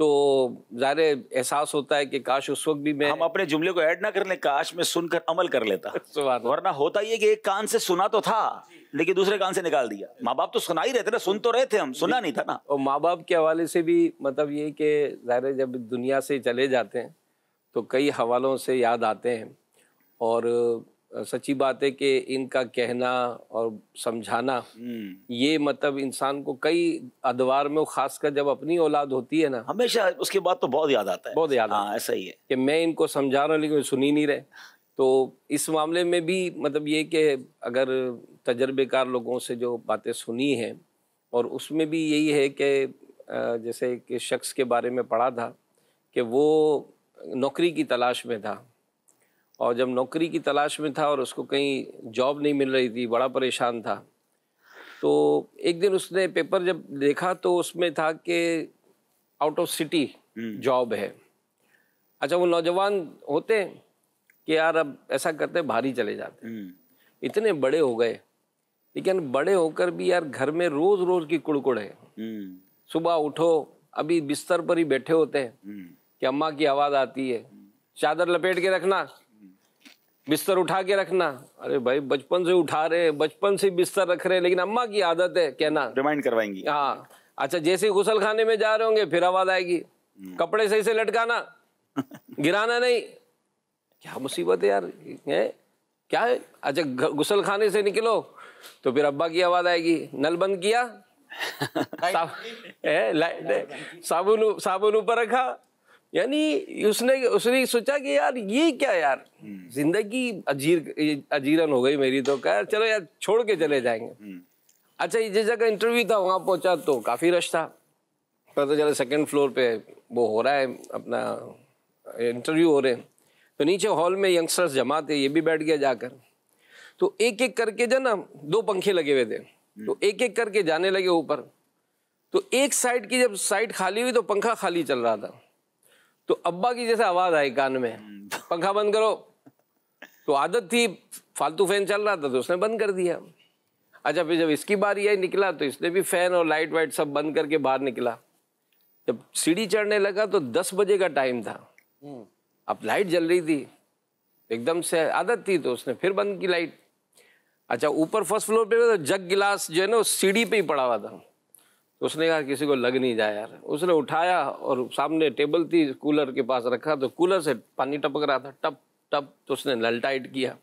تو ظاہر احساس ہوتا ہے کہ کاش اس وقت بھی میں ہم اپنے جملے کو ایڈ نہ کر لیں، کاش میں سن کر عمل کر لیتا، ورنہ ہوتا یہ کہ ایک کان سے سنا تو تھا لیکن دوسرے کان سے نکال دیا. ماں باپ تو سنا ہی رہتے نا، سن تو رہے تھے ہم، سنا نہیں تھا نا. اور ماں باپ کے حوالے سے بھی مطلب یہ کہ ظاہر جب دنیا سے چلے جاتے ہیں تو کئی حوالوں سے یاد آتے ہیں، اور سچی بات ہے کہ ان کا کہنا اور سمجھانا یہ مطلب انسان کو کئی ادوار میں، خاص کر جب اپنی اولاد ہوتی ہے نا، ہمیشہ اس کے بعد تو بہت یاد آتا ہے. بہت یاد ہاں ایسا ہی ہے کہ میں ان کو سمجھا رہا ہوں لیکن سن ہی نہیں رہے. تو اس معاملے میں بھی مطلب یہ کہ اگر تجربے کار لوگوں سے جو باتیں سنی ہیں، اور اس میں بھی یہی ہے کہ جیسے کہ شخص کے بارے میں پڑھا تھا کہ وہ نوکری کی تلاش میں تھا، اور جب نوکری کی تلاش میں تھا اور اس کو کہیں جاب نہیں مل رہی تھی، بڑا پریشان تھا. تو ایک دن اس نے پیپر جب دیکھا تو اس میں تھا کہ آؤٹ آف سٹی جاب ہے. اچھا وہ نوجوان ہوتے کہ یار اب ایسا کرتے بھاری چلے جاتے، اتنے بڑے ہو گئے لیکن بڑے ہو کر بھی یار گھر میں روز روز کی کڑکڑ ہے. صبح اٹھو ابھی بستر پر ہی بیٹھے ہوتے ہیں کہ اماں کی آواز آتی ہے، چادر لپیٹ کے رکھنا، بستر اٹھا کے رکھنا. ارے بھائی بچپن سے اٹھا رہے، بچپن سے بستر رکھ رہے، لیکن اماں کی عادت ہے کہنا، ریمائنڈ کروائیں گی. ہاں اچھا جیسے ہی غسل خانے میں جا رہے ہوں گے پھر آواز آئے گی، کپڑے صحیح سے لٹکانا، گرانا نہیں. کیا مصیبت ہے یار، کیا ہے. اچھا غسل خانے سے نکلو تو پھر ابا کی آواز آئے گی، نل بند کیا، صابن اوپر رکھا. یعنی اس نے سوچا کہ یار یہ کیا یار، زندگی اجیرن ہو گئی میری. تو کہا چلو یار چھوڑ کے چلے جائیں گے. اچھا یہ جس جگہ انٹرویو تھا وہاں پہنچا تو کافی رش تھا. پتہ چلا سیکنڈ فلور پہ وہ ہو رہا ہے، اپنا انٹرویو ہو رہے ہیں. تو نیچے ہال میں ینگسٹرز جمع تھے، یہ بھی بیٹھ گیا جا کر. تو ایک ایک کر کے جو نا 2 پنکھے لگے ہوئے تھے، تو ایک ایک کر کے جانے لگے اوپر. تو ایک سائڈ کی جب سائڈ خالی ہوئی تو پنکھا خالی چل رہا تھا. تو ابا کی جیسے آواز آئی کان میں، پنکھا بند کرو. تو عادت تھی، فالتو فین چل رہا تھا تو اس نے بند کر دیا. اچھا پھر جب اس کی باری آئی نکلا تو اس نے بھی فین اور لائٹ وائٹ سب بند کر کے باہر نکلا. جب سیڑھی چڑھنے لگا تو 10 بجے کا ٹائم تھا، اب لائٹ جل رہی تھی، ایک دم سے عادت تھی تو اس نے پھر بند کی لائٹ. اچھا اوپر فرسٹ فلور پہ جگ گلاس جو ہے نا سیڑھی پہ ہی پڑا ہوا تھا. تو اس نے کہا کسی کو لگ نہیں جائے یار. اس نے اٹھایا اور سامنے ٹیبل تھی کولر کے پاس رکھا تو کولر سے پانی ٹپک رہا تھا ٹپ ٹپ. تو اس نے نل ٹائٹ کیا.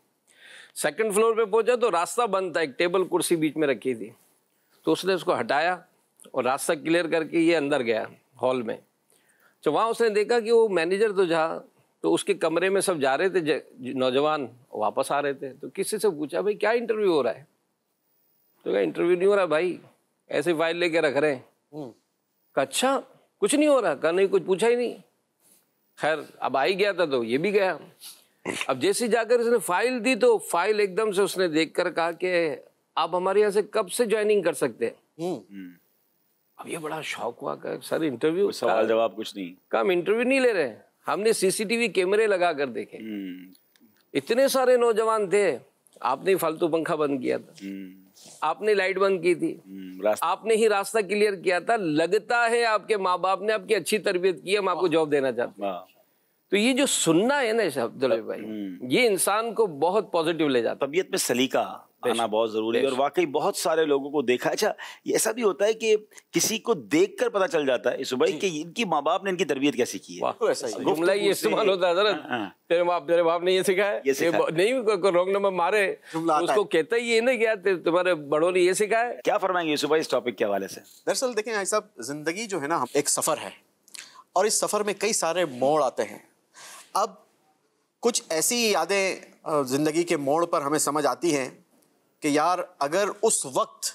سیکنڈ فلور پہ پہنچا تو راستہ بند تھا، ایک ٹیبل کرسی بیچ میں رکھی تھی. تو اس نے اس کو ہٹایا اور راستہ کلیئر کر کے یہ اندر گیا ہال میں. تو وہاں اس نے دیکھا کہ وہ مینیجر تو جہاں تو اس کے کمرے میں سب جا رہے تھے نوجوان واپس آ رہے تھے. تو کسی سے پوچھا بھائی کیا انٹرویو ہو رہا ہے؟ تو کہا انٹرویو نہیں ہو رہا بھائی، ایسے فائل لے کے رکھ رہے ہیں. کہا اچھا کچھ نہیں ہو رہا؟ کہا نہیں کچھ پوچھا ہی نہیں. خیر اب آ ہی گیا تھا تو یہ بھی گیا. اب جیسے جا کر اس نے فائل دی تو فائل ایک دم سے اس نے دیکھ کر کہا کہ آپ ہمارے یہاں سے کب سے جوائننگ کر سکتے ہیں؟ اب یہ بڑا شوق ہوا کہ سر انٹرویو، سوال جواب کچھ نہیں. کہا ہم انٹرویو نہیں لے رہے، ہم نے سی سی ٹی وی کیمرے لگا کر دیکھے، اتنے سارے نوجوان تھے، آپ نے فالتو پنکھا بند کیا تھا، آپ نے لائٹ بند کی تھی، آپ نے ہی راستہ کلیئر کیا تھا. لگتا ہے آپ کے ماں باپ نے آپ کی اچھی تربیت کی، ہم آپ کو جاب دینا چاہتے ہیں. تو یہ جو سننا ہے نا عبداللہ بھائی، یہ انسان کو بہت پازیٹیو لے جاتا ہے. طبیعت میں سلیقہ آنا بہت ضروری ہے. اور واقعی بہت سارے لوگوں کو دیکھا. اچھا یہ ایسا بھی ہوتا ہے کہ کسی کو دیکھ کر پتہ چل جاتا ہے صبح کہ ان کی ماں باپ نے ان کی تربیت کیسی کی ہے. جملہ یہ استعمال ہوتا ہے حضرت، تیرے باپ نے یہ سکھایا، نہیں کوئی رانگ نمبر مارے اس کو کہتا ہی یہ نہیں کیا تمہارے بڑوں نے یہ سکھایا. کیا فرمائیں گے صبح اس ٹاپک کے حوالے سے؟ دراصل دیکھیں بھائی صاحب، زندگی جو ہے نا ایک سفر ہے، اور اس سفر میں کئی سارے موڑ آتے ہیں. اب کچھ ایسی یادیں زندگی کے موڑ پر ہمیں سمجھ آتی ہیں کہ یار اگر اس وقت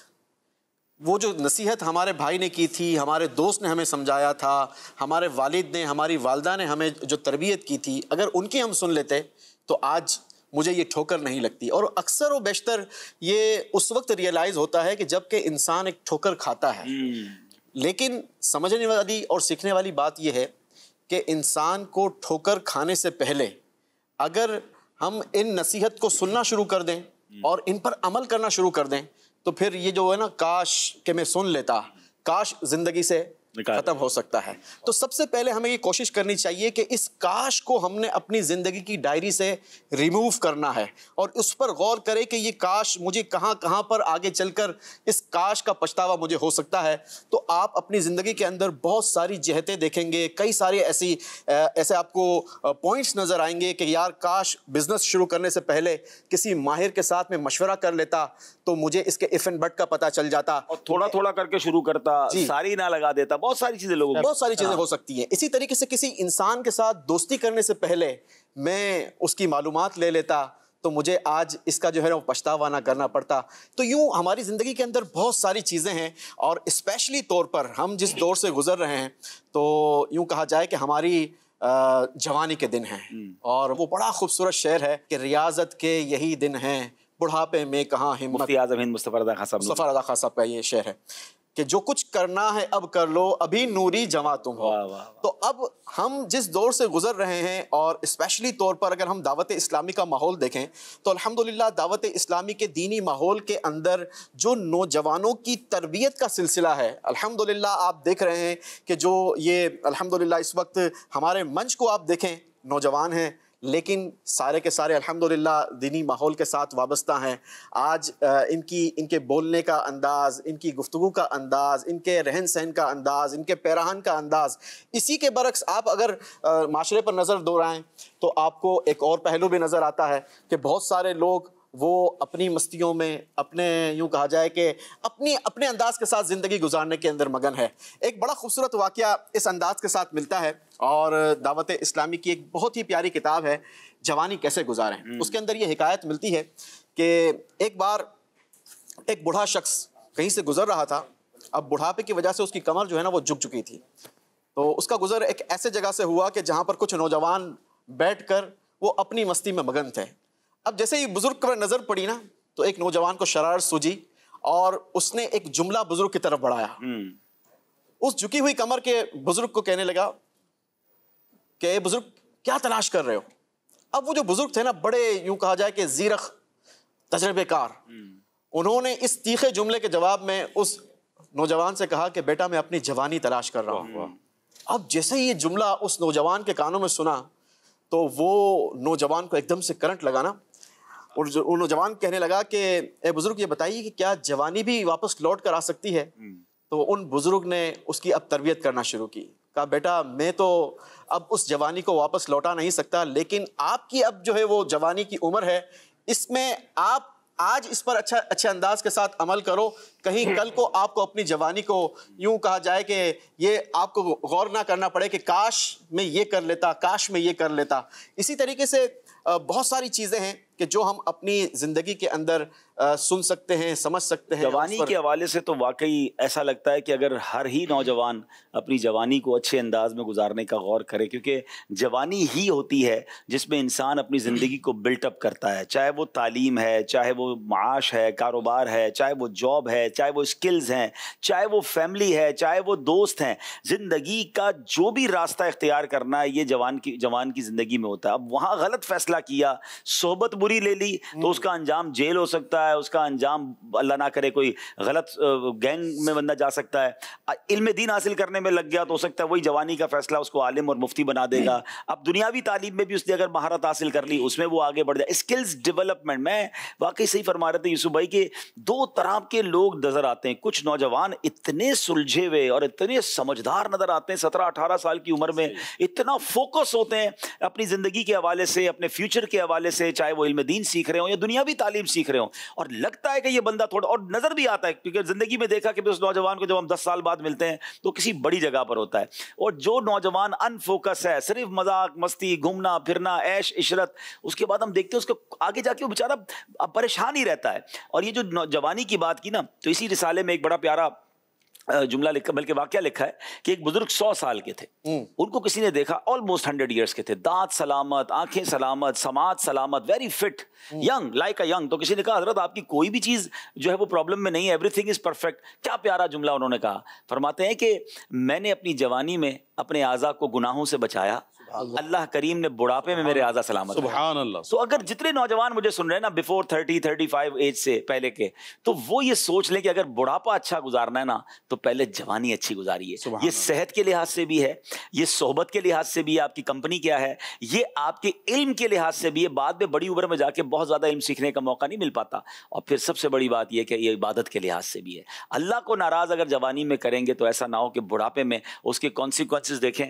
وہ جو نصیحت ہمارے بھائی نے کی تھی، ہمارے دوست نے ہمیں سمجھایا تھا، ہمارے والد نے، ہماری والدہ نے ہمیں جو تربیت کی تھی، اگر ان کی ہم سن لیتے تو آج مجھے یہ ٹھوکر نہیں لگتی. اور اکثر و بیشتر یہ اس وقت ریئلائز ہوتا ہے کہ جب کہ انسان ایک ٹھوکر کھاتا ہے. لیکن سمجھنے والی اور سیکھنے والی بات یہ ہے کہ انسان کو ٹھوکر کھانے سے پہلے اگر ہم ان نصیحت کو سننا شروع کر دیں اور ان پر عمل کرنا شروع کر دیں تو پھر یہ جو ہے نا کاش کہ میں سن لیتا، کاش زندگی سے ختم ہو سکتا ہے. تو سب سے پہلے ہمیں یہ کوشش کرنی چاہیے کہ اس کاش کو ہم نے اپنی زندگی کی ڈائری سے ریموو کرنا ہے اور اس پر غور کرے کہ یہ کاش مجھے کہاں پر آگے چل کر اس کاش کا پچھتاوا مجھے ہو سکتا ہے. تو آپ اپنی زندگی کے اندر بہت ساری جہتیں دیکھیں گے, کئی سارے ایسے آپ کو پوائنٹس نظر آئیں گے کہ یار کاش بزنس شروع کرنے سے پہلے کسی ماہر کے ساتھ میں مشورہ کر لیتا تو مجھے اس کے اف اینڈ بٹ کا پتہ چل جاتا, اور تھوڑا تھوڑا کر کے شروع کرتا, ساری نہ لگا دیتا. بہت ساری چیزیں لوگوں بہت ساری چیزیں ہو سکتی ہیں. اسی طریقے سے کسی انسان کے ساتھ دوستی کرنے سے پہلے میں اس کی معلومات لے لیتا تو مجھے آج اس کا جو ہے وہ پچھتاوا نہ کرنا پڑتا. تو یوں ہماری زندگی کے اندر بہت ساری چیزیں ہیں, اور اسپیشلی طور پر ہم جس دور سے گزر رہے ہیں تو یوں کہا جائے کہ ہماری جوانی کے دن ہیں, اور وہ بڑا خوبصورت شعر ہے کہ ریاضت کے یہی دن ہیں بڑھاپے میں کہاں ہمت. مفتی اعظم ہند مصطفی رضا خان صاحب, مصطفی رضا خان صاحب کا یہ شعر ہے کہ جو کچھ کرنا ہے اب کر لو ابھی نوری جواں تم ہو. تو اب ہم جس دور سے گزر رہے ہیں, اور اسپیشلی طور پر اگر ہم دعوت اسلامی کا ماحول دیکھیں تو الحمدللہ دعوت اسلامی کے دینی ماحول کے اندر جو نوجوانوں کی تربیت کا سلسلہ ہے, الحمدللہ آپ دیکھ رہے ہیں کہ جو یہ الحمدللہ اس وقت ہمارے منچ کو آپ دیکھیں, نوجوان ہیں لیکن سارے کے سارے الحمدللہ دینی ماحول کے ساتھ وابستہ ہیں. آج ان کے بولنے کا انداز, ان کی گفتگو کا انداز, ان کے رہن سہن کا انداز, ان کے پیراہن کا انداز, اسی کے برعکس آپ اگر معاشرے پر نظر دورائیں تو آپ کو ایک اور پہلو بھی نظر آتا ہے کہ بہت سارے لوگ وہ اپنی مستیوں میں, اپنے یوں کہا جائے کہ اپنے انداز کے ساتھ زندگی گزارنے کے اندر مگن ہے. ایک بڑا خوبصورت واقعہ اس انداز کے ساتھ ملتا ہے, اور دعوت اسلامی کی ایک بہت ہی پیاری کتاب ہے جوانی کیسے گزاریں. اس کے اندر یہ حکایت ملتی ہے کہ ایک بار ایک بوڑھا شخص کہیں سے گزر رہا تھا. اب بڑھاپے کی وجہ سے اس کی کمر جو ہے نا وہ جھک چکی تھی, تو اس کا گزر ایک ایسے جگہ سے ہوا کہ جہاں پر کچھ نوجوان بیٹھ کر وہ اپنی مستی میں مگن تھے. اب جیسے ہی بزرگ پر نظر پڑی نا تو ایک نوجوان کو شرارت سوجی اور اس نے ایک جملہ بزرگ کی طرف بڑھایا. اس جھکی ہوئی کمر کے بزرگ کو کہنے لگا کہ اے بزرگ کیا تلاش کر رہے ہو. اب وہ جو بزرگ تھے نا بڑے یوں کہا جائے کہ زیرخ تجربے کار, انہوں نے اس تیکھے جملے کے جواب میں اس نوجوان سے کہا کہ بیٹا میں اپنی جوانی تلاش کر رہا ہوں. اب جیسے ہی یہ جملہ اس نوجوان کے کانوں میں سنا تو وہ نوجوان کو ایک دم سے کرنٹ لگا نا, اور وہ نوجوان کہنے لگا کہ اے بزرگ یہ بتائیے کہ کیا جوانی بھی واپس لوٹ کر آ سکتی ہے. تو ان بزرگ نے اس کی اب تربیت کرنا شروع کی. کہا بیٹا میں تو اب اس جوانی کو واپس لوٹا نہیں سکتا, لیکن آپ کی اب جو ہے وہ جوانی کی عمر ہے, اس میں آپ آج اس پر اچھے انداز کے ساتھ عمل کرو, کہیں کل کو آپ کو اپنی جوانی کو یوں کہا جائے کہ یہ آپ کو غور نہ کرنا پڑے کہ کاش میں یہ کر لیتا, کاش میں یہ کر لیتا. اسی طریقے سے بہت ساری چیزیں ہیں کہ جو ہم اپنی زندگی کے اندر سن سکتے ہیں, سمجھ سکتے ہیں. جوانی کے حوالے سے تو واقعی ایسا لگتا ہے کہ اگر ہر ہی نوجوان اپنی جوانی کو اچھے انداز میں گزارنے کا غور کرے, کیونکہ جوانی ہی ہوتی ہے جس میں انسان اپنی زندگی کو بلٹ اپ کرتا ہے, چاہے وہ تعلیم ہے, چاہے وہ معاش ہے, کاروبار ہے, چاہے وہ جاب ہے, چاہے وہ اسکلز ہیں, چاہے وہ فیملی ہے, چاہے وہ دوست ہیں. زندگی کا جو بھی راستہ اختیار کرنا ہے یہ جوان کی زندگی میں ہوتا ہے. اب وہاں غلط فیصلہ کیا, صحبت بری لے لی تو اس کا انجام جیل ہو سکتا ہے, اس کا انجام اللہ نہ کرے کوئی غلط گینگ میں بندہ جا سکتا ہے. علم دین حاصل کرنے میں لگ گیا تو ہو سکتا ہے وہی جوانی کا فیصلہ اس کو عالم اور مفتی بنا دے گا. اب دنیاوی تعلیم میں بھی اس نے اگر مہارت حاصل کر لی اس میں وہ آگے بڑھ جائے. اسکلز ڈیولپمنٹ میں واقعی صحیح فرما رہے تھے یوسف بھائی کہ دو طرح کے لوگ نظر آتے ہیں. کچھ نوجوان اتنے سلجھے ہوئے اور اتنے سمجھدار نظر آتے ہیں, 17-18 سال کی عمر میں اتنا فوکس ہوتے ہیں اپنی زندگی کے حوالے سے, اپنے فیوچر کے حوالے سے, چاہے وہ علم دین سیکھ رہے ہوں یا دنیاوی تعلیم سیکھ رہے ہوں, اور لگتا ہے کہ یہ بندہ تھوڑا, اور نظر بھی آتا ہے کیونکہ زندگی میں دیکھا کہ اس نوجوان کو جب ہم 10 سال بعد ملتے ہیں تو کسی بڑی جگہ پر ہوتا ہے. اور جو نوجوان ان فوکس ہے, صرف مذاق مستی, گھومنا پھرنا, عیش عشرت, اس کے بعد ہم دیکھتے ہیں اس کو آگے جا کے وہ بیچارہ پریشان ہی رہتا ہے. اور یہ جو جوانی کی بات کی نا تو اسی رسالے میں ایک بڑا پیارا جملہ لکھا, بلکہ واقعہ لکھا ہے کہ ایک بزرگ 100 سال کے تھے, ان کو کسی نے دیکھا آلموسٹ 100 ایئرس کے تھے, دانت سلامت, آنکھیں سلامت, سماعت سلامت, very fit, young like a young. تو کسی نے کہا حضرت آپ کی کوئی بھی چیز جو ہے وہ پرابلم میں نہیں ہے, ایوری تھنگ از پرفیکٹ. کیا پیارا جملہ انہوں نے کہا. فرماتے ہیں کہ میں نے اپنی جوانی میں اپنے اعضاء کو گناہوں سے بچایا اللہ کریم نے بڑھاپے میں میرے آزا سلامت سبحان اللہ. تو اگر جتنے نوجوان مجھے سن رہے ہیں نا بیفور 30-35 ایج سے پہلے کے, تو وہ یہ سوچ لیں کہ اگر بڑھاپا اچھا گزارنا ہے نا تو پہلے جوانی اچھی گزاری ہے. یہ صحت کے لحاظ سے بھی ہے, یہ صحبت کے لحاظ سے بھی ہے, آپ کی کمپنی کیا ہے, یہ آپ کے علم کے لحاظ سے بھی ہے. بعد میں بڑی عمر میں جا کے بہت زیادہ علم سیکھنے کا موقع نہیں مل پاتا. اور پھر سب سے بڑی بات یہ کہ یہ عبادت کے لحاظ سے بھی ہے. اللہ کو ناراض اگر جوانی میں کریں گے تو ایسا نہ ہو کہ بڑھاپے میں اس کے کانسیکوینسز دیکھیں.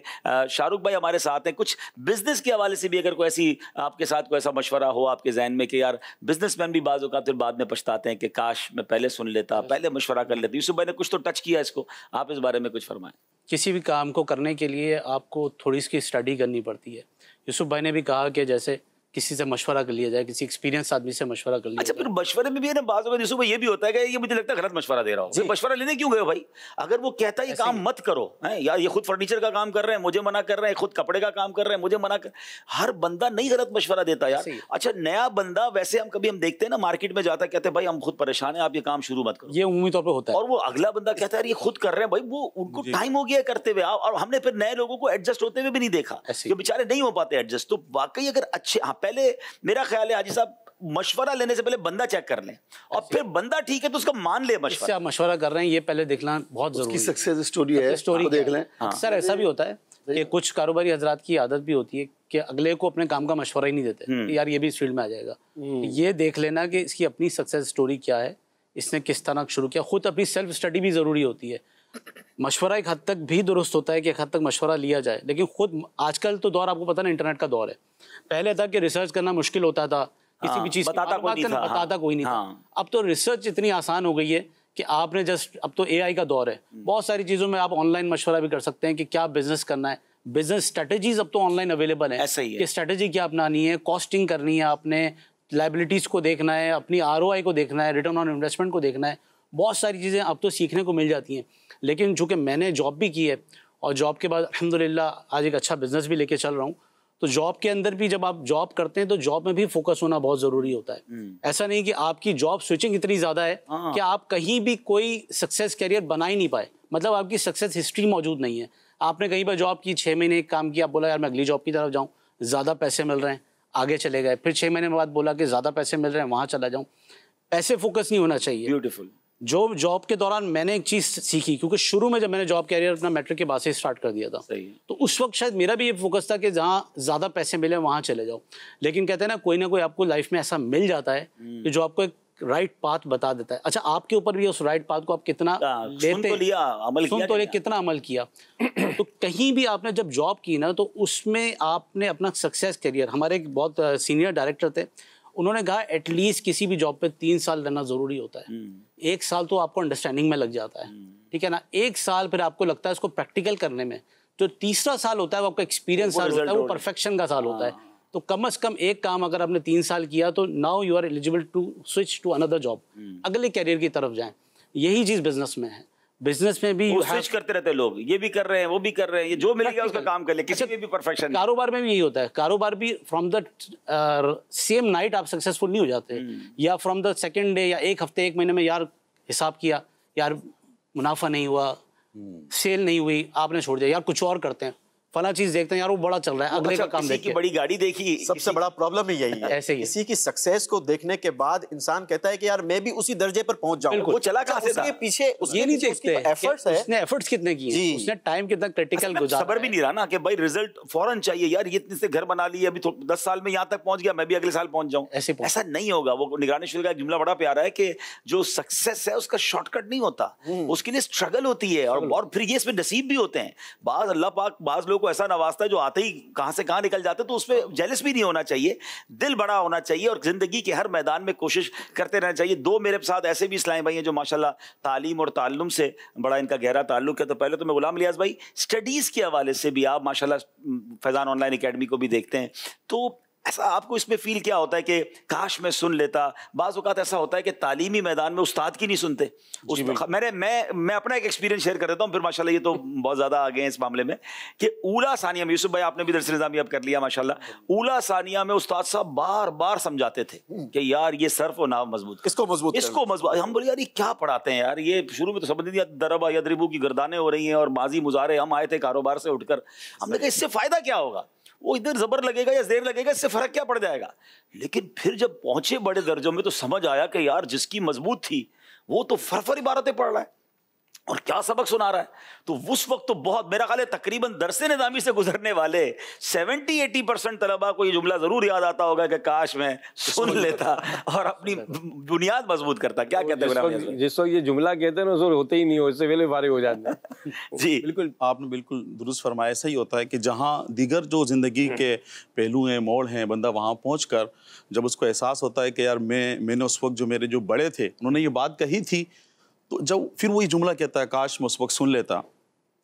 شاہ رخ بھائی ہمارے ساتھ ہیں, کچھ بزنس کے حوالے سے بھی اگر کوئی ایسی آپ کے ساتھ کوئی ایسا مشورہ ہو آپ کے ذہن میں کہ یار بزنس مین بھی بعض اوقات پھر بعد میں پچھتاتے ہیں کہ کاش میں پہلے سن لیتا, پہلے مشورہ کر لیتا. یوسف بھائی نے کچھ تو ٹچ کیا اس کو, آپ اس بارے میں کچھ فرمائیں. کسی بھی کام کو کرنے کے لیے آپ کو تھوڑی سی اسٹڈی کرنی پڑتی ہے. یوسف بھائی نے بھی کہا کہ جیسے کسی سے مشورہ کر لیا جائے, کسی ایکسپیرینس آدمی سے مشورہ کر لیا اچھا, جائے. پھر مشورے میں بھی ہے نا بعض اوقات یوسف بھائی یہ بھی ہوتا ہے کہ یہ مجھے لگتا ہے غلط مشورہ دے رہا ہو. مشورہ لینے کیوں گئے ہو بھائی؟ اگر وہ کہتا ہے یہ کام مت کرو, یار یہ خود فرنیچر کا کام کر رہے ہیں مجھے منع کر رہے ہیں, خود کپڑے کا کام کر رہے ہیں مجھے منع کر. ہر بندہ نہیں غلط مشورہ دیتا یار. اچھا نیا بندہ ویسے ہم کبھی ہم دیکھتے ہیں نا مارکیٹ میں جاتا ہے, کہتے ہیں بھائی ہم خود پریشان ہیں آپ یہ کام شروع مت کرو. یہ عمومی طور پہ ہوتا ہے. اور وہ اگلا بندہ کہتا ہے یہ خود کر رہے ہیں, بھائی وہ ان کو ٹائم ہو گیا کرتے ہوئے, اور ہم نے پھر نئے لوگوں کو ایڈجسٹ ہوتے ہوئے بھی نہیں دیکھا کہ بیچارے نہیں ہو پاتے ایڈجسٹ. تو واقعی اگر اچھے, ہاں پہلے میرا خیال ہے حاجی صاحب مشورہ لینے سے پہلے بندہ چیک کر لیں, اور پھر بندہ ٹھیک ہے تو اس کا مان لے. مشورہ آپ مشورہ کر رہے ہیں یہ پہلے دیکھنا بہت ضروری ہے. اس کی سکسیس سٹوری ہے, اسٹوری دیکھ لیں. اکثر ایسا بھی ہوتا ہے کہ کچھ کاروباری حضرات کی عادت بھی ہوتی ہے کہ اگلے کو اپنے کام کا مشورہ ہی نہیں دیتے کہ یار یہ بھی اس فیلڈ میں آ جائے گا. یہ دیکھ لینا کہ اس کی اپنی سکسیس اسٹوری کیا ہے, اس نے کس طرح شروع کیا. خود اپنی سیلف اسٹڈی بھی ضروری ہوتی ہے. مشورہ ایک حد تک بھی درست ہوتا ہے کہ ایک حد تک مشورہ لیا جائے, لیکن خود آج کل تو دور آپ کو پتہ نا انٹرنیٹ کا دور ہے. پہلے تھا کہ ریسرچ کرنا مشکل ہوتا تھا, کسی بھی چیز بتاتا کوئی نہیں تھا. اب تو ریسرچ اتنی آسان ہو گئی ہے کہ آپ نے جسٹ, اب تو اے آئی کا دور ہے, بہت ساری چیزوں میں آپ آن لائن مشورہ بھی کر سکتے ہیں کہ کیا بزنس کرنا ہے. بزنس اسٹریٹجیز اب تو آن لائن اویلیبل ہیں کہ اسٹریٹجی کیا اپنانی ہے, کاسٹنگ کرنی ہے, آپ نے لائبلٹیز کو دیکھنا ہے, اپنی ROI کو دیکھنا ہے, ریٹرن آن انویسٹمنٹ کو دیکھنا ہے. بہت ساری چیزیں اب تو سیکھنے کو مل جاتی ہیں. لیکن چونکہ میں نے جاب بھی کی ہے اور جاب کے بعد الحمدللہ آج ایک اچھا بزنس بھی لے کے چل رہا ہوں, تو جاب کے اندر بھی جب آپ جاب کرتے ہیں تو جاب میں بھی فوکس ہونا بہت ضروری ہوتا ہے. ایسا نہیں کہ آپ کی جاب سوئچنگ اتنی زیادہ ہے کہ آپ کہیں بھی کوئی سکسیس کیریئر بنا ہی نہیں پائے, مطلب آپ کی سکسیس ہسٹری موجود نہیں ہے. آپ نے کہیں پر جاب کی, 6 مہینے کام کیا, بولا یار میں اگلی جاب کی طرف جاؤں, زیادہ پیسے مل رہے ہیں, آگے چلے گئے. پھر 6 مہینے بعد بولا کہ زیادہ پیسے مل رہے ہیں وہاں چلا جاؤں. ایسے فوکس نہیں ہونا چاہیے. بیوٹیفل. جو جاب کے دوران میں نے ایک چیز سیکھی, کیونکہ شروع میں جب میں نے جاب کیریئر اپنا میٹرک کے بعد سے اسٹارٹ کر دیا تھا, تو اس وقت شاید میرا بھی یہ فوکس تھا کہ جہاں زیادہ پیسے ملے وہاں چلے جاؤ. لیکن کہتے ہیں نا کوئی نہ کوئی آپ کو لائف میں ایسا مل جاتا ہے کہ جو آپ کو ایک رائٹ پاتھ بتا دیتا ہے. اچھا آپ کے اوپر بھی اس رائٹ پاتھ کو آپ کتنا لیتے ہیں, کتنا عمل کیا. تو کہیں بھی آپ نے جب جاب کی نا تو اس میں آپ نے اپنا سکسیس کیریئر, ہمارے ایک بہت سینئر ڈائریکٹر تھے, انہوں نے کہا ایٹ لیسٹ کسی بھی جاب پہ 3 سال رہنا ضروری ہوتا ہے. 1 سال تو آپ کو انڈرسٹینڈنگ میں لگ جاتا ہے, ٹھیک ہے نا. 1 سال پھر آپ کو لگتا ہے اس کو پریکٹیکل کرنے میں, جو تیسرا سال ہوتا ہے وہ آپ کا ایکسپیرینس سال ہوتا ہے, وہ پرفیکشن کا سال ہوتا ہے. تو کم از کم ایک کام اگر آپ نے 3 سال کیا تو now you are eligible to switch to another job, اگلے کیریئر کی طرف جائیں. یہی چیز بزنس میں ہے. بزنس میں بھی سوئچ کرتے رہتے لوگ, یہ بھی کر رہے ہیں وہ بھی کر رہے ہیں, یہ جو مل گیا اس کا کام کر لے, کسی میں بھی پرفیکشن. کاروبار میں بھی یہی ہوتا ہے. کاروبار بھی فرام دا سیم نائٹ آپ سکسیسفل نہیں ہو جاتے, یا فرام دا سیکنڈ ڈے یا ایک ہفتے 1 مہینے میں یار حساب کیا, یار منافع نہیں ہوا, سیل نہیں ہوئی, آپ نے چھوڑ دیا, یار کچھ اور کرتے ہیں, فلاں چیز دیکھتے ہیں, یار وہ بڑا چل رہا ہے, اگلے کا کام دیکھ کے. بڑی گاڑی دیکھی, سب سے بڑا پرابلم ہی یہی ہے. ایسے ہی کسی کی سکسیس کو دیکھنے کے بعد انسان کہتا ہے کہ یار میں بھی اسی درجے پر پہنچ جاؤں. وہ چلا کہاں سے تھا, اس کے پیچھے یہ نہیں دیکھتے اس نے ایفرٹس کتنے کیے, اس نے ٹائم کتنا کریٹیکل گزارا. صبر بھی نہیں رہا نا کہ بھائی ریزلٹ فوراً چاہیے, یار یہ اتنے سے گھر بنا لیے, ابھی 10 سال میں یہاں تک پہنچ گیا, میں بھی اگلے سال پہنچ جاؤں. ایسا نہیں ہوگا. وہ نگرانی شریف کا ایک جملہ بڑا پیارا ہے کہ جو سکسیس ہے اس کا شارٹ کٹ نہیں ہوتا, اس کے لیے اسٹرگل ہوتی ہے, اور پھر یہ اس میں نصیب بھی ہوتے ہیں. بعض اللہ پاک بعض لوگوں کو ایسا نوازتا ہے جو آتے ہی کہاں سے کہاں نکل جاتے, تو اس پہ جیلس بھی نہیں ہونا چاہیے, دل بڑا ہونا چاہیے, اور زندگی کے ہر میدان میں کوشش کرتے رہنا چاہیے. 2 میرے ساتھ ایسے بھی اسلامی بھائی ہیں جو ماشاءاللہ تعلیم اور تعلم سے بڑا ان کا گہرا تعلق ہے. تو پہلے تو میں غلام الیاس بھائی اسٹڈیز کے حوالے سے بھی آپ ماشاءاللہ فیضان آن لائن اکیڈمی کو بھی دیکھتے ہیں, تو ایسا آپ کو اس میں فیل کیا ہوتا ہے کہ کاش میں سن لیتا؟ بعض اوقات ایسا ہوتا ہے کہ تعلیمی میدان میں استاد کی نہیں سنتے. میں اپنا ایک ایکسپیرینس شیئر کر دیتا ہوں, پھر ماشاءاللہ یہ تو بہت زیادہ آگے ہیں اس معاملے میں, کہ اولا ثانیہ میں, یوسف بھائی آپ نے بھی درس نظامی اب کر لیا ماشاءاللہ, اولا ثانیہ میں استاد صاحب بار بار سمجھاتے تھے کہ یار یہ صرف و نحو مضبوط, اس کو مضبوط, ہم بولے یار یہ کیا پڑھاتے ہیں یار, یہ شروع میں تو سمجھ نہیں آتا, دربا یضربو کی گردانیں ہو رہی ہیں اور ماضی مضارع, ہم آئے تھے کاروبار سے اٹھ کر, ہم نے کہا اس سے فائدہ کیا ہوگا, وہ ادھر زبر لگے گا یا زیر لگے گا, اس سے فرق کیا پڑ جائے گا. لیکن پھر جب پہنچے بڑے درجوں میں تو سمجھ آیا کہ یار جس کی مضبوط تھی وہ تو فرفر عبارتیں پڑھ رہا ہے اور کیا سبق سنا رہا ہے. تو اس وقت تو بہت, میرا خیال ہے تقریباً درس نظامی سے گزرنے والے 70-80% طلباء کو یہ جملہ ضرور یاد آتا ہوگا کہ کاش میں سن لیتا اور اپنی بنیاد مضبوط کرتا. کیا کہتے ہیں جس وقت یہ جملہ کہتے ہیں نا ضرور ہوتے ہی نہیں ہو, اس سے پہلے فارغ ہو جاتے ہیں. جی بالکل, آپ نے بالکل درست فرمایا. ایسا ہی ہوتا ہے کہ جہاں دیگر جو زندگی کے پہلو ہیں, موڑ ہیں, بندہ وہاں پہنچ کر جب اس کو احساس ہوتا ہے کہ یار میں نے اس وقت جو میرے جو بڑے تھے انہوں نے یہ بات کہی تھی, تو جب پھر وہی جملہ کہتا ہے کاش میں اس وقت سن لیتا.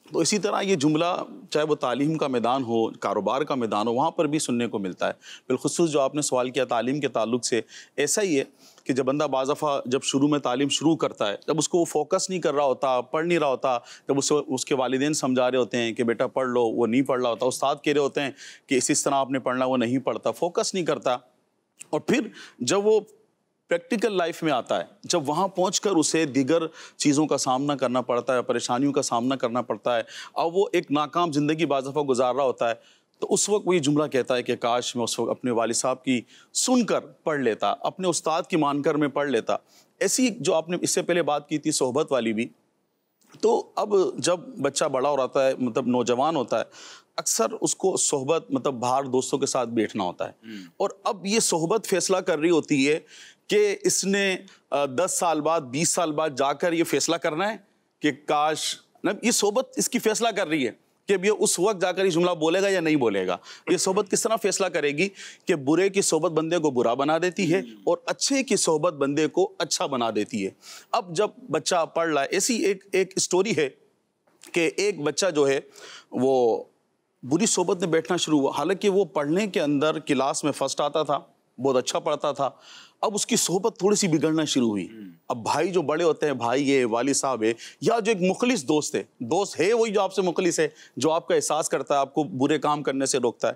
تو اسی طرح یہ جملہ چاہے وہ تعلیم کا میدان ہو, کاروبار کا میدان ہو, وہاں پر بھی سننے کو ملتا ہے. بالخصوص جو آپ نے سوال کیا تعلیم کے تعلق سے, ایسا ہی ہے کہ جب بندہ بعض دفعہ جب شروع میں تعلیم شروع کرتا ہے, جب اس کو وہ فوکس نہیں کر رہا ہوتا, پڑھ نہیں رہا ہوتا, جب اس کے والدین سمجھا رہے ہوتے ہیں کہ بیٹا پڑھ لو, وہ نہیں پڑھ رہا ہوتا, استاد کہہ رہے ہوتے ہیں کہ اس طرح آپ نے پڑھنا, وہ نہیں پڑھتا, فوکس نہیں کرتا. اور پھر جب وہ پریکٹیکل لائف میں آتا ہے, جب وہاں پہنچ کر اسے دیگر چیزوں کا سامنا کرنا پڑتا ہے, پریشانیوں کا سامنا کرنا پڑتا ہے, اور وہ ایک ناکام زندگی بعض دفعہ گزار رہا ہوتا ہے, تو اس وقت وہ یہ جملہ کہتا ہے کہ کاش میں اس وقت اپنے والد صاحب کی سن کر پڑھ لیتا, اپنے استاد کی مان کر میں پڑھ لیتا. ایسی جو آپ نے اس سے پہلے بات کی تھی صحبت والی بھی, تو اب جب بچہ بڑا ہو رہا ہے, مطلب نوجوان ہوتا ہے, اکثر اس کو صحبت مطلب باہر دوستوں کے ساتھ بیٹھنا ہوتا ہے, اور اب یہ صحبت فیصلہ کر رہی ہوتی ہے کہ اس نے 10 سال بعد 20 سال بعد جا کر یہ فیصلہ کرنا ہے کہ کاش, یہ صحبت اس کی فیصلہ کر رہی ہے کہ اب یہ اس وقت جا کر یہ جملہ بولے گا یا نہیں بولے گا. یہ صحبت کس طرح فیصلہ کرے گی کہ برے کی صحبت بندے کو برا بنا دیتی ہے اور اچھے کی صحبت بندے کو اچھا بنا دیتی ہے. اب جب بچہ پڑھ رہا ہے, ایسی ایک اسٹوری ہے کہ ایک بچہ جو ہے وہ بری صحبت میں بیٹھنا شروع ہوا, حالانکہ وہ پڑھنے کے اندر کلاس میں فرسٹ آتا تھا, بہت اچھا پڑھتا تھا. اب اس کی صحبت تھوڑی سی بگڑنا شروع ہوئی. اب بھائی جو بڑے ہوتے ہیں, بھائی ہے, والد صاحب ہے, یا جو ایک مخلص دوست ہے وہی جو آپ سے مخلص ہے, جو آپ کا احساس کرتا ہے, آپ کو برے کام کرنے سے روکتا ہے.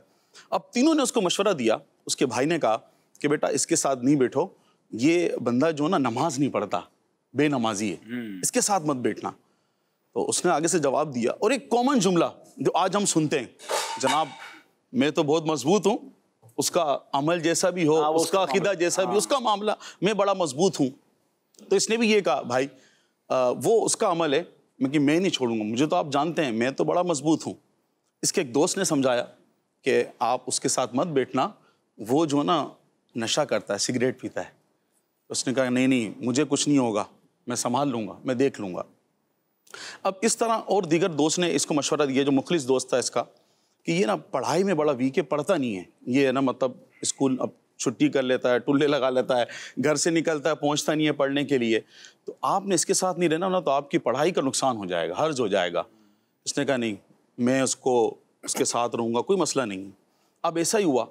اب تینوں نے اس کو مشورہ دیا. اس کے بھائی نے کہا کہ بیٹا اس کے ساتھ نہیں بیٹھو, یہ بندہ جو نا نماز نہیں پڑھتا, بے نمازی ہے, اس کے ساتھ مت بیٹھنا. تو اس نے آگے سے جواب دیا, اور ایک کامن جملہ جو آج ہم سنتے ہیں, جناب میں تو بہت مضبوط ہوں, اس کا عمل جیسا بھی ہو, اس کا عقیدہ جیسا بھی, اس کا معاملہ, میں بڑا مضبوط ہوں. تو اس نے بھی یہ کہا بھائی وہ اس کا عمل ہے, میں نہیں چھوڑوں گا, مجھے تو آپ جانتے ہیں میں تو بڑا مضبوط ہوں. اس کے ایک دوست نے سمجھایا کہ آپ اس کے ساتھ مت بیٹھنا, وہ جو نا نشہ کرتا ہے, سگریٹ پیتا ہے. اس نے کہا نہیں مجھے کچھ نہیں ہوگا, میں سنبھال لوں گا, میں دیکھ لوں گا. اب اس طرح اور دیگر دوست نے اس کو مشورہ دیا, جو مخلص دوست تھا اس کا, کہ یہ نا پڑھائی میں بڑا ویک ہے, پڑھتا نہیں ہے, یہ نا مطلب اسکول اب چھٹی کر لیتا ہے, ٹلے لگا لیتا ہے, گھر سے نکلتا ہے, پہنچتا نہیں ہے پڑھنے کے لیے, تو آپ نے اس کے ساتھ نہیں رہنا نا, تو آپ کی پڑھائی کا نقصان ہو جائے گا, حرج ہو جائے گا. اس نے کہا نہیں میں اس کے ساتھ رہوں گا, کوئی مسئلہ نہیں. اب ایسا ہی ہوا,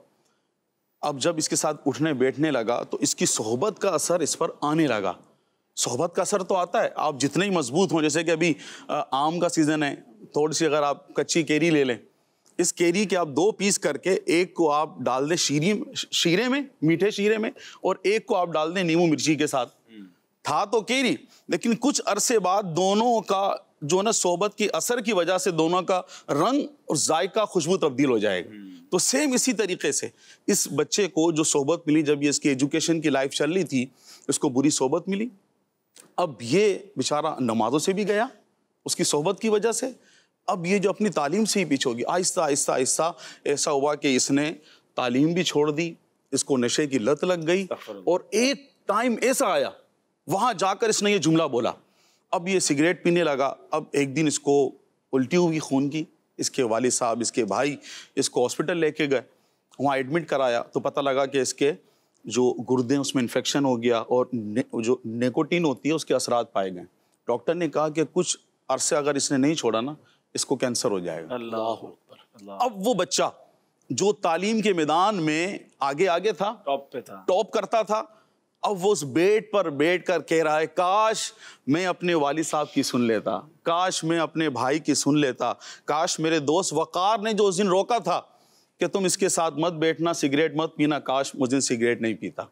اب جب اس کے ساتھ اٹھنے بیٹھنے لگا تو اس کی صحبت کا اثر اس پر آنے لگا. صحبت کا اثر تو آتا ہے, آپ جتنے ہی مضبوط ہوں, جیسے کہ ابھی آم کا سیزن ہے, تھوڑی سی اگر آپ کچی کیری لے لیں, اس کیری کے آپ 2 پیس کر کے ایک کو آپ ڈال دیں شیرے میں, میٹھے شیرے میں, اور ایک کو آپ ڈال دیں نیمبو مرچی کے ساتھ. تھا تو کیری, لیکن کچھ عرصے بعد دونوں کا جو نا صحبت کی اثر کی وجہ سے دونوں کا رنگ اور ذائقہ خوشبو تبدیل ہو جائے گا. تو سیم اسی طریقے سے اس بچے کو جو صحبت ملی, جب یہ اس کی ایجوکیشن کی لائف چل رہی تھی, اس کو بری صحبت ملی. اب یہ بیچارہ نمازوں سے بھی گیا اس کی صحبت کی وجہ سے. اب یہ جو اپنی تعلیم سے ہی پیچھے ہوگی, آہستہ آہستہ آہستہ ایسا ہوا کہ اس نے تعلیم بھی چھوڑ دی, اس کو نشے کی لت لگ گئی, اور ایک ٹائم ایسا آیا وہاں جا کر اس نے یہ جملہ بولا. اب یہ سگریٹ پینے لگا. اب ایک دن اس کو الٹی ہوئی خون کی, اس کے والد صاحب, اس کے بھائی اس کو ہاسپٹل لے کے گئے, وہاں ایڈمٹ کرایا تو پتہ لگا کہ اس کے جو گردے اس میں انفیکشن ہو گیا, اور جو نیکوٹین ہوتی ہے اس کے اثرات پائے گئے. ڈاکٹر نے کہا کہ کچھ عرصے اگر اس نے نہیں چھوڑا نا, اس کو کینسر ہو جائے گا. اللہ اکبر. اب وہ بچہ جو تعلیم کے میدان میں آگے تھا، ٹاپ پہ تھا، ٹاپ کرتا تھا، اب وہ اس بیڈ پر بیٹھ کر کہہ رہا ہے کاش میں اپنے والد صاحب کی سن لیتا، کاش میں اپنے بھائی کی سن لیتا، کاش میرے دوست وقار نے جو اس دن روکا تھا کہ تم اس کے ساتھ مت بیٹھنا، سگریٹ مت پینا، کاش مجھ دن سگریٹ نہیں پیتا،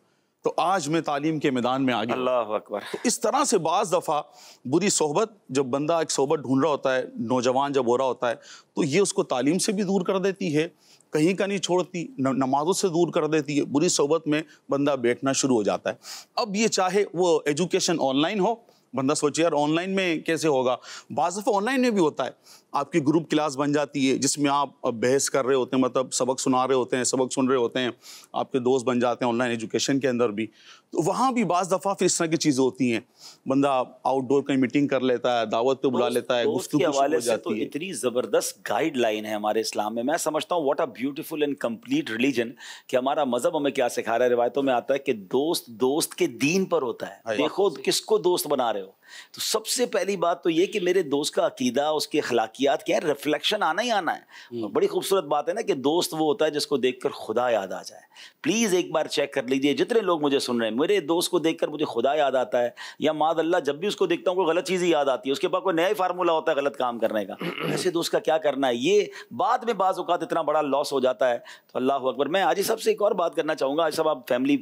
تو آج میں تعلیم کے میدان میں آگے۔ اللہ اکبر۔ تو اس طرح سے بعض دفعہ بری صحبت، جب بندہ ایک صحبت ڈھونڈ رہا ہوتا ہے، نوجوان جب ہو رہا ہوتا ہے، تو یہ اس کو تعلیم سے بھی دور کر دیتی ہے، کہیں کا نہیں چھوڑتی، نمازوں سے دور کر دیتی ہے، بری صحبت میں بندہ بیٹھنا شروع ہو جاتا ہے۔ اب یہ چاہے وہ ایجوکیشن آن لائن ہو، بندہ سوچے یار آن لائن میں کیسے ہوگا، بعض دفعہ آن لائن میں بھی ہوتا ہے، آپ کی گروپ کلاس بن جاتی ہے جس میں آپ بحث کر رہے ہوتے ہیں، مطلب سبق سنا رہے ہوتے ہیں، سبق سن رہے ہوتے ہیں، آپ کے دوست بن جاتے ہیں آن لائن ایجوکیشن کے اندر بھی، تو وہاں بھی بعض دفعہ پھر اس طرح کی چیزیں ہوتی ہیں، بندہ آؤٹ ڈور کہیں میٹنگ کر لیتا ہے، دعوت پہ بلا لیتا ہے، دوست کے گفتگو حوالے ہو سے تو جاتی ہے۔ اتنی زبردست گائیڈ لائن ہے ہمارے اسلام میں، میں سمجھتا ہوں what a beautiful and complete religion, کہ ہمارا مذہب ہمیں کیا سکھا رہا ہے۔ روایتوں میں آتا ہے کہ دوست کے دین پر ہوتا ہے، دیکھو کس کو دوست بنا رہے ہو۔ تو سب سے پہلی بات تو یہ کہ میرے دوست کا عقیدہ، اس کے اخلاقیات کیا ہے، ریفلیکشن آنا ہی آنا ہے۔ بڑی خوبصورت بات ہے نا کہ دوست وہ ہوتا ہے جس کو دیکھ کر خدا یاد آ جائے۔ پلیز ایک بار چیک کر لیجئے، جتنے لوگ مجھے سن رہے ہیں، میرے دوست کو دیکھ کر مجھے خدا یاد آتا ہے، یا معاذ اللہ جب بھی اس کو دیکھتا ہوں کوئی غلط چیز ہی یاد آتی ہے، اس کے پاس کوئی نیا فارمولا ہوتا ہے غلط کام کرنے کا، ایسے دوست کا کیا کرنا ہے۔ یہ بعد میں بعض اوقات اتنا بڑا لاس ہو جاتا ہے۔ تو اللہ اکبر۔ میں آج صاحب سے ایک اور بات کرنا چاہوں گا۔ آج صاحب آپ فیملی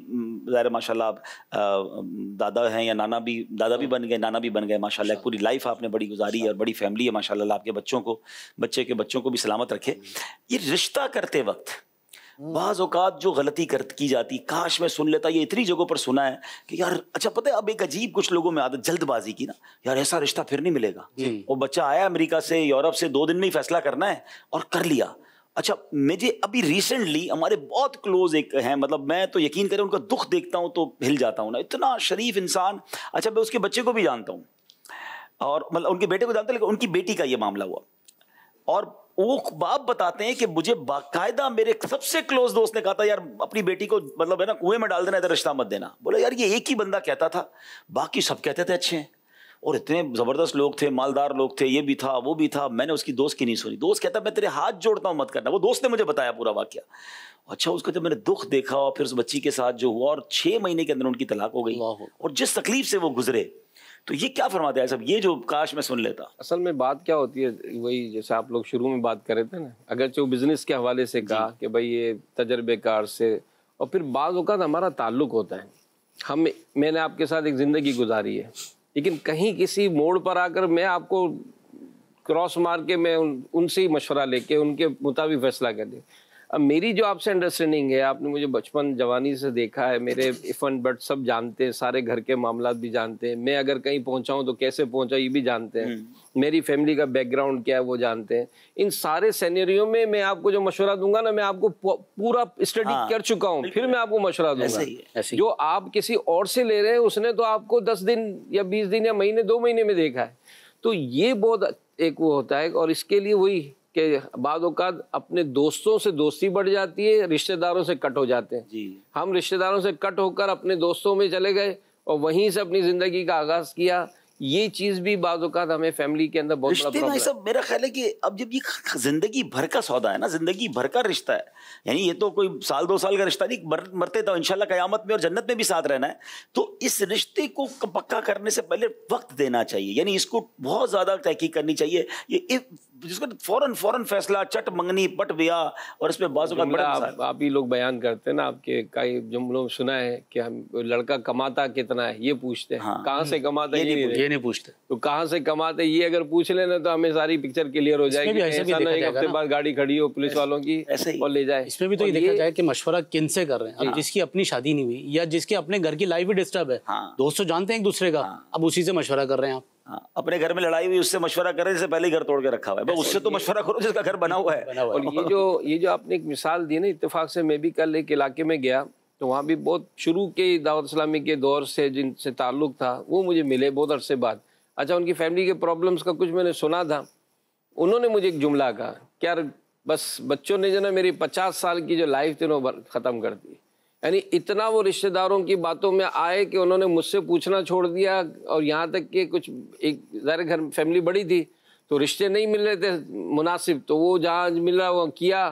ظاہر ماشاء اللہ آپ دادا ہیں، یا دادا بھی بن گئے، نانا بھی بن گئے ماشاء اللہ، پوری لائف آپ نے بڑی گزاری ہے اور بڑی فیملی ہے ماشاء اللہ۔ آپ کے بچے کے بچوں کو بھی سلامت رکھے۔ یہ رشتہ کرتے وقت بعض اوقات جو غلطی کی جاتی، کاش میں سن لیتا، یہ اتنی جگہوں پر سنا ہے کہ یار اچھا پتہ ہے اب ایک عجیب کچھ لوگوں میں عادت جلد بازی کی نا، یار ایسا رشتہ پھر نہیں ملے گا، وہ بچہ آیا امریکہ سے، یورپ سے، 2 دن میں ہی فیصلہ کرنا ہے اور کر لیا۔ اچھا مجھے ابھی ریسنٹلی ہمارے بہت کلوز ایک ہیں، مطلب میں تو یقین کریں ان کا دکھ دیکھتا ہوں تو ہل جاتا ہوں نا، اتنا شریف انسان۔ اچھا میں اس کے بچے کو بھی جانتا ہوں اور مطلب ان کے بیٹے کو جانتا ہوں، لیکن ان کی بیٹی کا یہ معاملہ ہوا، اور وہ باپ بتاتے ہیں کہ مجھے باقاعدہ میرے سب سے کلوز دوست نے کہا تھا یار اپنی بیٹی کو مطلب ہے نا کنویں میں ڈال دینا، ادھر رشتہ مت دینا۔ بولا یار یہ ایک ہی بندہ کہتا تھا، باقی سب کہتے تھے اچھے ہیں، اور اتنے زبردست لوگ تھے، مالدار لوگ تھے، یہ بھی تھا وہ بھی تھا، میں نے اس کی دوست کی نہیں سنی۔ دوست کہتا میں تیرے ہاتھ جوڑتا ہوں مت کرنا، وہ دوست نے مجھے بتایا پورا واقعہ۔ اچھا اس کا جب میں نے دکھ دیکھا اور پھر اس بچی کے ساتھ جو ہوا، اور 6 مہینے کے اندر ان کی طلاق ہو گئی، اور جس تکلیف سے وہ گزرے، تو یہ کیا فرماتے ہیں صاحب، یہ جو کاش میں سن لیتا۔ اصل میں بات کیا ہوتی ہے، وہی جیسے آپ لوگ شروع میں بات کر رہے تھے نا، اگرچہ وہ بزنس کے حوالے سے کہا کہ بھائی یہ تجربے کار سے، اور پھر بعض اوقات ہمارا تعلق ہوتا ہے، میں نے آپ کے ساتھ ایک زندگی گزاری ہے، لیکن کہیں کسی موڑ پر آ کر میں آپ کو کراس مار کے میں ان سے ہی مشورہ لے کے ان کے مطابق فیصلہ کر دیں۔ اب میری جو آپ سے انڈرسٹینڈنگ ہے، آپ نے مجھے بچپن جوانی سے دیکھا ہے، میرے اف اینڈ بٹ سب جانتے ہیں، سارے گھر کے معاملات بھی جانتے ہیں، میں اگر کہیں پہنچا ہوں تو کیسے پہنچا یہ بھی جانتے ہیں، میری فیملی کا بیک گراؤنڈ کیا ہے وہ جانتے ہیں۔ ان سارے سینیریو میں آپ کو جو مشورہ دوں گا نا، میں آپ کو پورا اسٹڈی کر چکا ہوں، پھر میں آپ کو مشورہ دوں گا۔ جو آپ کسی اور سے لے رہے ہیں، اس نے تو آپ کو 10 دن یا 20 دن یا مہینے 2 مہینے میں دیکھا ہے، تو یہ بہت ایک وہ ہوتا ہے۔ اور اس کے لیے وہی کہ بعض اوقات اپنے دوستوں سے دوستی بڑھ جاتی ہے، رشتہ داروں سے کٹ ہو جاتے ہیں۔ ہم رشتہ داروں سے کٹ ہو کر اپنے دوستوں میں چلے گئے اور وہیں سے اپنی زندگی کا آغاز کیا۔ یہ چیز بھی بعض اوقات ہمیں فیملی کے اندر بہت بڑا پرابلم ہے۔ سب میرا خیال ہے کہ اب جب یہ زندگی بھر کا سودا ہے نا، زندگی بھر کا رشتہ ہے، یعنی یہ تو کوئی 1-2 سال کا رشتہ نہیں، مرتے تو انشاءاللہ قیامت میں اور جنت میں بھی ساتھ رہنا ہے، تو اس رشتے کو پکا کرنے سے پہلے وقت دینا چاہیے، یعنی اس کو بہت زیادہ تحقیق کرنی چاہیے، یہ جس کو فوراً فیصلہ، چٹ منگنی پٹ بیا، اور اس میں بعض اوقات آپ ہی لوگ بیان کرتے ہیں نا، آپ کے کئی جملوں میں سنا ہے کہ ہم لڑکا کماتا کتنا ہے یہ پوچھتے ہیں، کہاں سے کماتا ہے یہ نہیں پوچھتے، تو کہاں سے کماتے یہ اگر پوچھ لینا تو ہمیں ساری پکچر کلیئر ہو جائے گی۔ ایسا نہ ایک ہفتے بعد گاڑی کھڑی ہو پولیس والوں کی اور لے جائے۔ اس میں بھی تو یہ دیکھا جائے کہ مشورہ کن سے کر رہے ہیں۔ اب جس کی اپنی شادی نہیں ہوئی یا جس کے اپنے گھر کی لائف بھی ڈسٹرب ہے، دوست تو جانتے ہیں ایک دوسرے کا، اب اسی سے مشورہ کر رہے ہیں آپ۔ اپنے گھر میں لڑائی ہوئی اس سے مشورہ کریں جس سے پہلے ہی گھر توڑ کے رکھا ہوا ہے، اس سے تو مشورہ کرو جس کا گھر بنا ہوا ہے۔ اور یہ جو آپ نے ایک مثال دی نا، اتفاق سے میں بھی کل ایک علاقے میں گیا تو وہاں بھی بہت شروع کے دعوت اسلامی کے دور سے جن سے تعلق تھا وہ مجھے ملے بہت عرصے بعد۔ اچھا ان کی فیملی کے پرابلمس کا کچھ میں نے سنا تھا، انہوں نے مجھے ایک جملہ کہا کہ یار بس بچوں نے جو نا میری 50 سال کی جو لائف تھی وہ ختم کر دی، یعنی اتنا وہ رشتہ داروں کی باتوں میں آئے کہ انہوں نے مجھ سے پوچھنا چھوڑ دیا، اور یہاں تک کہ کچھ ایک ظاہر گھر فیملی بڑی تھی تو رشتے نہیں مل رہے تھے مناسب، تو وہ جہاں مل رہا وہ کیا،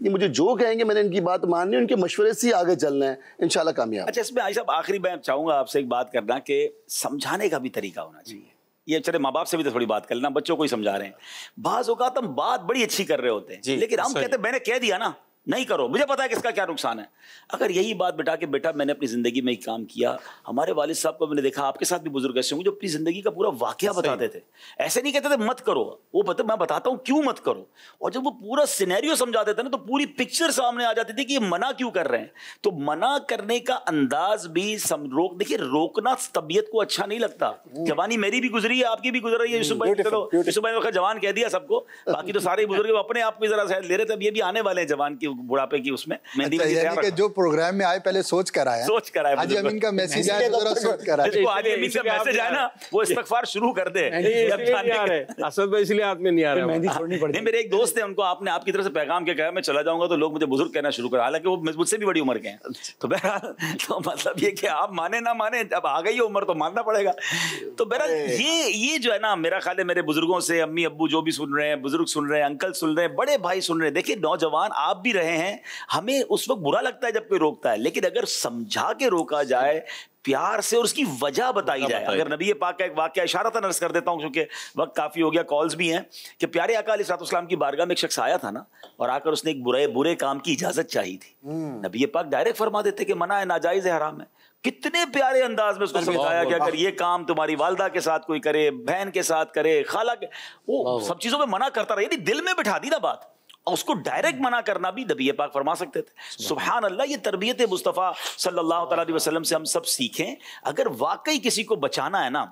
یہ مجھے جو کہیں گے میں نے ان کی بات ماننی ہے, ان کے مشورے سے ہی آگے چلنا ہے, انشاءاللہ کامیاب. اچھا اس میں عائشہ صاحب آخری میں چاہوں گا آپ سے ایک بات کرنا کہ سمجھانے کا بھی طریقہ ہونا چاہیے. یہ چلے ماں باپ سے بھی تو تھوڑی بات کر لینا, بچوں کو ہی سمجھا رہے ہیں. بعض اوقات ہم بات بڑی اچھی کر رہے ہوتے ہیں لیکن ہم کہتے ہیں میں نے کہہ دیا نا نہیں کرو, مجھے پتا ہے کہ اس کا کیا نقصان ہے. اگر یہی بات بٹا کہ بیٹا میں نے اپنی زندگی میں ایک کام کیا, ہمارے والد صاحب کو میں نے دیکھا, آپ کے ساتھ بھی بزرگ ایسے ہوں جو اپنی زندگی کا پورا واقعہ بتاتے تھے, ایسے نہیں کہتے تھے مت کرو, وہ میں بتاتا ہوں کیوں مت کرو, اور جب وہ پورا سینیریو سمجھاتے تھے نا تو پوری پکچر سامنے آ جاتی تھی کہ یہ منع کیوں کر رہے ہیں. تو منع کرنے کا انداز بھی دیکھیے روکنا طبیعت کو اچھا نہیں لگتا. جوانی میری بھی گزری ہے, آپ کی بھی گزر رہی ہے. یوسف بھائی نے جوان کہہ دیا سب کو, باقی تو سارے بزرگ اپنے آپ کو ذرا لے رہے تھے. اب یہ بھی آنے والے ہیں جوان کی بڑھاپے کی, اس میں یعنی کہ جو پروگرام میں آئے پہلے سوچ کر آیا, حاجی امین کا میسج آیا تو ذرا سوچ کر آیا. حاجی امین کا میسج آیا نا وہ استغفار شروع کر دے. اسد بھائی اس لیے ہاتھ میں نہیں آ رہا. نہیں میرے ایک دوست ہے, ان کو آپ نے آپ کی طرف سے پیغام کے کہا میں چلا جاؤں گا تو لوگ مجھے بزرگ کہنا شروع کر, حالانکہ وہ مجھ سے بھی بڑی عمر کے ہیں. تو بہرحال تو مطلب یہ کہ آپ مانے نہ مانے, اب آ گئی عمر تو ماننا پڑے گا. تو بہرحال یہ جو ہے نا میرا خیال ہے میرے بزرگوں سے, امی ابو جو بھی سن رہے ہیں, بزرگ سن رہے ہیں, انکل سن رہے ہیں, بڑے بھائی سن رہے ہیں, دیکھیے نوجوان آپ بھی رہے ہیں, ہمیں اس وقت برا لگتا ہے جب کوئی روکتا ہے, لیکن اگر سمجھا کے روکا جائے پیار سے اور اس کی وجہ بتائی جائے. اگر نبی پاک کا ایک واقعہ اشارتاً عرض کر دیتا ہوں کیونکہ وقت کافی ہو گیا, کالز بھی ہیں, کہ پیارے آقا علیہ الصلوۃ والسلام کی بارگاہ میں ایک شخص آیا تھا نا, اور آ کر اس نے ایک برے کام کی اجازت چاہی تھی. نبی پاک ڈائریکٹ فرما دیتے کہ منع ہے, ناجائز ہے, حرام ہے. کتنے پیارے انداز میں اس کو سمجھایا کہ اگر یہ کام تمہاری والدہ کے ساتھ کوئی کرے, بہن کے ساتھ کرے, خالہ کے, وہ سب چیزوں میں منع کرتا رہا, یعنی دل میں بٹھا دی نا بات, اور اس کو ڈائریکٹ منع کرنا بھی نبی پاک فرما سکتے تھے. سبحان اللہ, یہ تربیت مصطفیٰ صلی اللہ تعالیٰ علیہ وسلم سے ہم سب سیکھیں. اگر واقعی کسی کو بچانا ہے نا,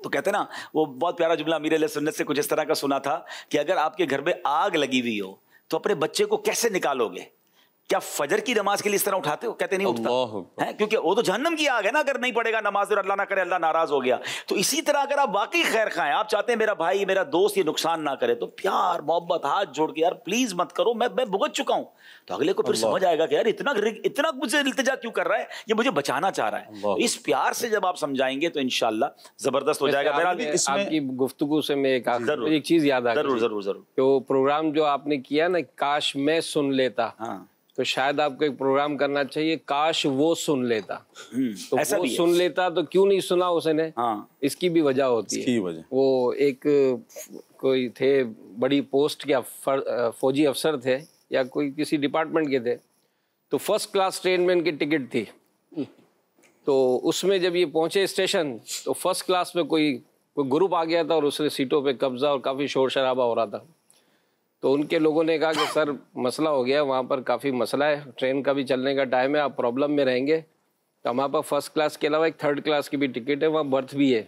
تو کہتے ہیں نا وہ بہت پیارا جملہ امیر علیہ سنت سے کچھ اس طرح کا سنا تھا کہ اگر آپ کے گھر میں آگ لگی ہوئی ہو تو اپنے بچے کو کیسے نکالو گے؟ کیا فجر کی نماز کے لیے اس طرح اٹھاتے ہو؟ کہتے نہیں اٹھتا ہے, کیونکہ وہ تو جہنم کی آگ ہے نا, اگر نہیں پڑے گا نماز اور اللہ نہ کرے اللہ ناراض ہو گیا. تو اسی طرح اگر آپ واقعی خیر خواہیں, آپ چاہتے ہیں میرا بھائی میرا دوست یہ نقصان نہ کرے, تو پیار محبت ہاتھ جوڑ کے یار پلیز مت کرو, میں بھگت چکا ہوں, تو اگلے کو پھر سمجھ آئے گا کہ یار اتنا مجھ سے التجا کیوں کر رہا ہے, یہ مجھے بچانا چاہ رہا ہے. اس پیار سے جب آپ سمجھائیں گے تو انشاءاللہ زبردست ہو جائے گا. آپ کی گفتگو سے میں ایک چیز یاد آ گئی. ضرور کہ وہ پروگرام جو آپ نے کیا نا, کاش میں سن لیتا, تو شاید آپ کو ایک پروگرام کرنا چاہیے کاش وہ سن لیتا. تو وہ سن لیتا تو کیوں نہیں سنا اس نے, اس کی بھی وجہ ہوتی ہے. وہ ایک کوئی تھے بڑی پوسٹ کے فوجی افسر تھے یا کوئی کسی ڈپارٹمنٹ کے تھے, تو فرسٹ کلاس ٹرین میں ان کی ٹکٹ تھی. تو اس میں جب یہ پہنچے اسٹیشن تو فرسٹ کلاس میں کوئی گروپ آ گیا تھا اور اس نے سیٹوں پہ قبضہ اور کافی شور شرابہ ہو رہا تھا. تو ان کے لوگوں نے کہا کہ سر مسئلہ ہو گیا, وہاں پر کافی مسئلہ ہے, ٹرین کا بھی چلنے کا ٹائم ہے, آپ پرابلم میں رہیں گے, تو ہمارے پاس فرسٹ کلاس کے علاوہ ایک تھرڈ کلاس کی بھی ٹکٹ ہے, وہاں برتھ بھی ہے,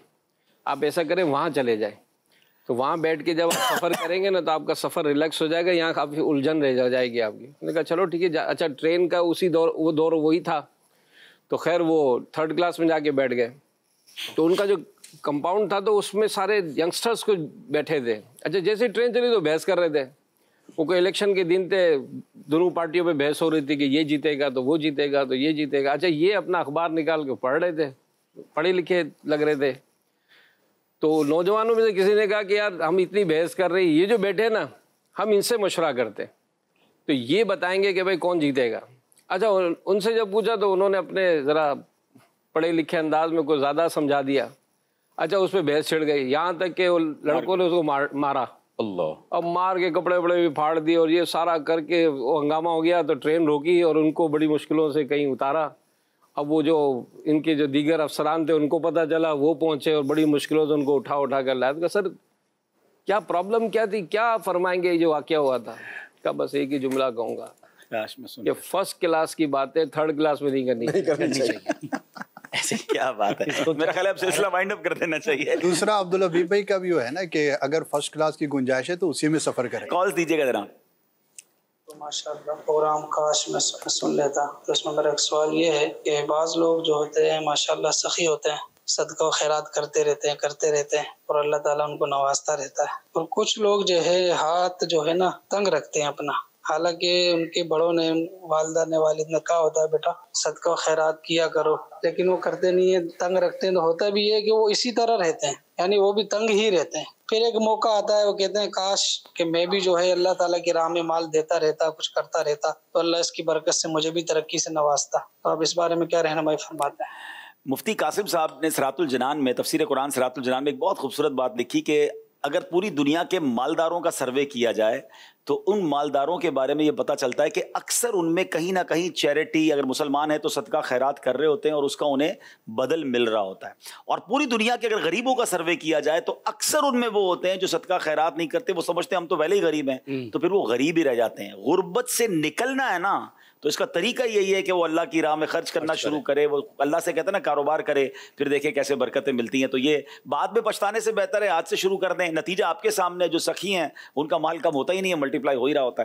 آپ ایسا کریں وہاں چلے جائیں. تو وہاں بیٹھ کے جب آپ سفر کریں گے نا تو آپ کا سفر ریلیکس ہو جائے گا, یہاں کافی الجھن رہ جائے گی آپ کی. میں نے کہا چلو ٹھیک ہے. اچھا ٹرین کا اسی دور وہی تھا, تو خیر وہ تھرڈ کلاس میں جا کے بیٹھ گئے. تو ان کا جو کمپاؤنڈ تھا تو اس میں سارے ینگسٹرس کو بیٹھے تھے. اچھا جیسے ٹرین چلی تو بحث کر رہے تھے, وہ کوئی الیکشن کے دن تھے, دونوں پارٹیوں پہ بحث ہو رہی تھی کہ یہ جیتے گا تو وہ جیتے گا تو یہ جیتے گا. اچھا یہ اپنا اخبار نکال کے پڑھ رہے تھے, پڑھے لکھے لگ رہے تھے. تو نوجوانوں میں سے کسی نے کہا کہ یار ہم اتنی بحث کر رہے ہیں, یہ جو بیٹھے نا ہم ان سے مشورہ کرتے تو یہ بتائیں گے کہ بھائی کون جیتے گا. اچھا ان سے جب پوچھا تو انہوں نے اپنے ذرا پڑھے لکھے انداز میں کوئی زیادہ سمجھا دیا. اچھا اس پہ بحث چھڑ گئی, یہاں تک کہ وہ لڑکوں نے اس کو مارا. اللہ, اب مار کے کپڑے وپڑے بھی پھاڑ دیے اور یہ سارا کر کے وہ ہنگامہ ہو گیا. تو ٹرین روکی اور ان کو بڑی مشکلوں سے کہیں اتارا. اب وہ جو ان کے جو دیگر افسران تھے ان کو پتہ چلا, وہ پہنچے اور بڑی مشکلوں سے ان کو اٹھا کر لایا. تو سر کیا پرابلم کیا تھی, کیا فرمائیں گے یہ جو واقعہ ہوا تھا؟ کا بس ایک ہی جملہ کہوں گا کہ فرسٹ کلاس کی باتیں تھرڈ کلاس میں نہیں کرنی چاہیے. ایسے کیا بات ہے, میرا خیال ہے اب سلسلہ وائنڈ اپ کر دینا چاہیے. دوسرا عبدالحبیب بھائی کا بھی ہے نا کہ اگر فرسٹ کلاس کی گنجائش ہے تو اسی میں سفر کریں. کالز دیجیے گا ذرا. تو ماشاء اللہ پروگرام کاش میں سن لیتا. تو اس میں میرا ایک سوال یہ ہے کہ بعض لوگ جو ہوتے ہیں ماشاء اللہ سخی ہوتے ہیں, صدقہ و خیرات کرتے رہتے ہیں اور اللہ تعالیٰ ان کو نوازتا رہتا ہے. اور کچھ لوگ جو ہے ہاتھ جو ہے نا تنگ رکھتے ہیں اپنا, حالانکہ ان کے بڑوں نے والدہ نے والد نے کہا ہوتا ہے بیٹا صدقہ و خیرات کیا کرو, لیکن وہ کرتے نہیں ہیں, تنگ رکھتے ہیں. تو ہوتا بھی ہے کہ وہ اسی طرح رہتے ہیں, یعنی وہ بھی تنگ ہی رہتے ہیں. پھر ایک موقع آتا ہے وہ کہتے ہیں کاش کہ میں بھی جو ہے اللہ تعالیٰ کی راہ میں مال دیتا رہتا، کچھ کرتا رہتا تو اللہ اس کی برکت سے مجھے بھی ترقی سے نوازتا. تو آپ اس بارے میں کیا رہنمائی فرماتے ہیں؟ مفتی قاسم صاحب نے صراط الجنان میں تفسیر قرآن صراط الجنان میں ایک بہت خوبصورت بات لکھی کہ اگر پوری دنیا کے مالداروں کا سروے کیا جائے تو ان مالداروں کے بارے میں یہ پتہ چلتا ہے کہ اکثر ان میں کہیں نہ کہیں چیریٹی، اگر مسلمان ہیں تو صدقہ خیرات کر رہے ہوتے ہیں اور اس کا انہیں بدل مل رہا ہوتا ہے. اور پوری دنیا کے اگر غریبوں کا سروے کیا جائے تو اکثر ان میں وہ ہوتے ہیں جو صدقہ خیرات نہیں کرتے، وہ سمجھتے ہیں ہم تو پہلے ہی غریب ہیں، تو پھر وہ غریب ہی رہ جاتے ہیں. غربت سے نکلنا ہے نا تو اس کا طریقہ یہی ہے کہ وہ اللہ کی راہ میں خرچ کرنا شروع کرے، وہ اللہ سے کہتے ہیں نا کاروبار کرے، پھر دیکھے کیسے برکتیں ملتی ہیں. تو یہ بعد میں پچھتانے سے بہتر ہے آج سے شروع کر دیں. نتیجہ آپ کے سامنے، جو سخی ہیں ان کا مال کم ہوتا ہی نہیں ہے، ملٹی پلائی ہو ہی رہا ہوتا ہے.